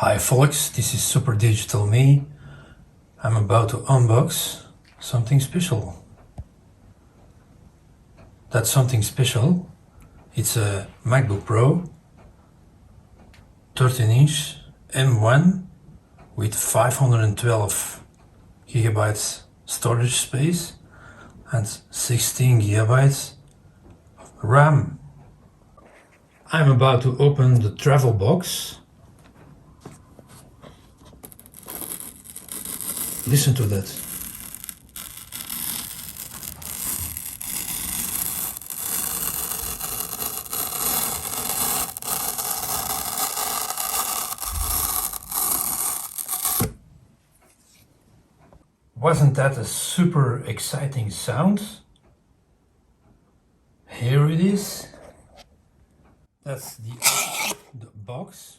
Hi folks, this is Super Digital Me. I'm about to unbox something special. That's something special. It's a MacBook Pro 13-inch M1 with 512 gigabytes storage space and 16 gigabytes of RAM. I'm about to open the travel box. Listen to that. Wasn't that a super exciting sound? Here it is. That's the box.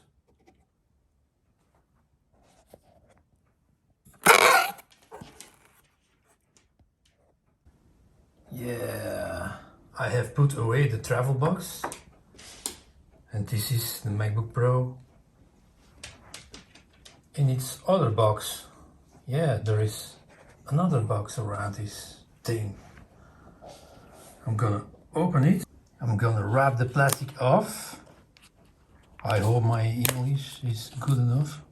Yeah, I have put away the travel box, and this is the MacBook Pro in its other box. Yeah, there is another box around this thing. I'm gonna open it. I'm gonna wrap the plastic off. I hope my English is good enough.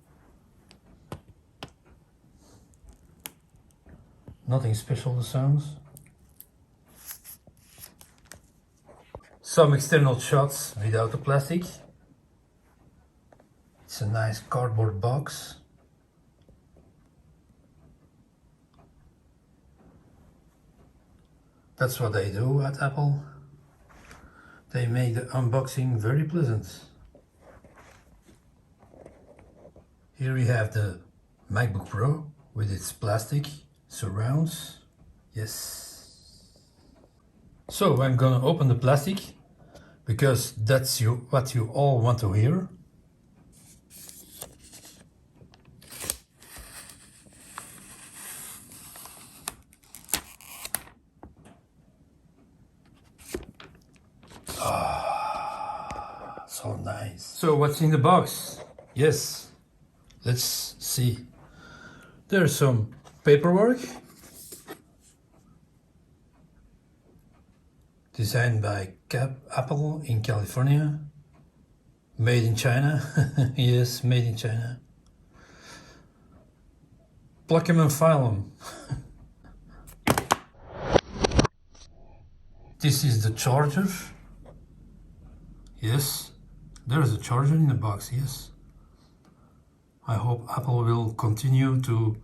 Nothing special, the sounds. Some external shots without the plastic. It's a nice cardboard box. That's what they do at Apple. They make the unboxing very pleasant. Here we have the MacBook Pro with its plastic surrounds. Yes. So I'm gonna open the plastic because that's what you all want to hear. So nice. So what's in the box? Yes, let's see. There's some paperwork designed by Apple in California. Made in China. Yes, made in China. Plug them and file them. This is the charger. Yes, there's a charger in the box, yes. I hope Apple will continue to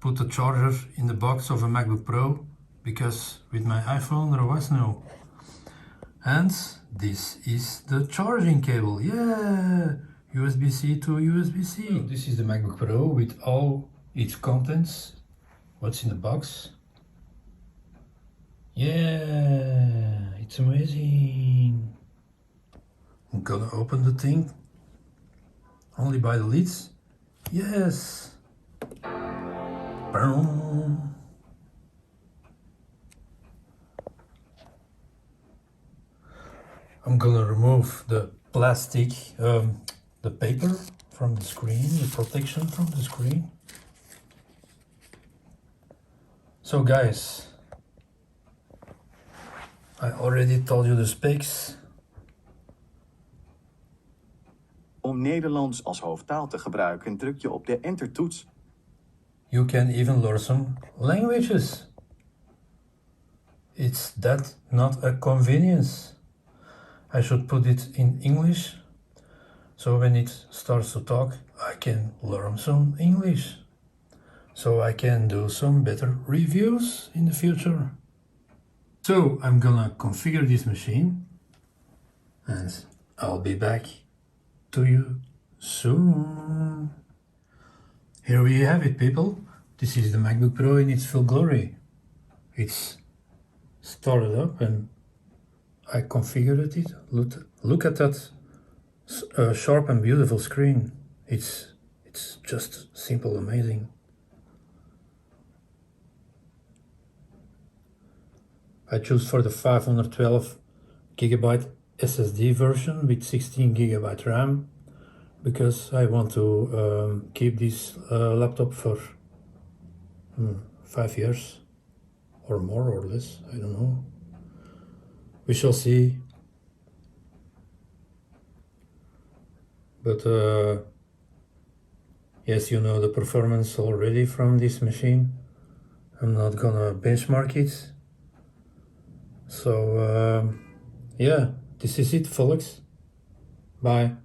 put the charger in the box of a MacBook Pro, because with my iPhone there was no. And this is the charging cable, yeah! USB-C to USB-C. This is the MacBook Pro with all its contents. What's in the box? Yeah, it's amazing. I'm gonna open the thing only by the lids. Yes. Boom. I'm gonna remove the plastic, the paper from the screen, the protection from the screen. So guys, I already told you the specs. Om Nederlands als hoofdtaal te gebruiken, druk je op de Enter-toets. You can even learn some languages. It's that not a convenience. I should put it in English, so when it starts to talk, I can learn some English. So I can do some better reviews in the future. So I'm gonna configure this machine, and I'll be back to you soon. Here we have it, people. This is the MacBook Pro in its full glory. It's started up and I configured it. Look at that sharp and beautiful screen. It's just simple, amazing. I choose for the 512 gigabyte SSD version with 16 gigabyte RAM. because I want to keep this laptop for 5 years or more or less, I don't know. We shall see. But yes, you know the performance already from this machine. I'm not gonna benchmark it. So yeah, this is it, folks. Bye.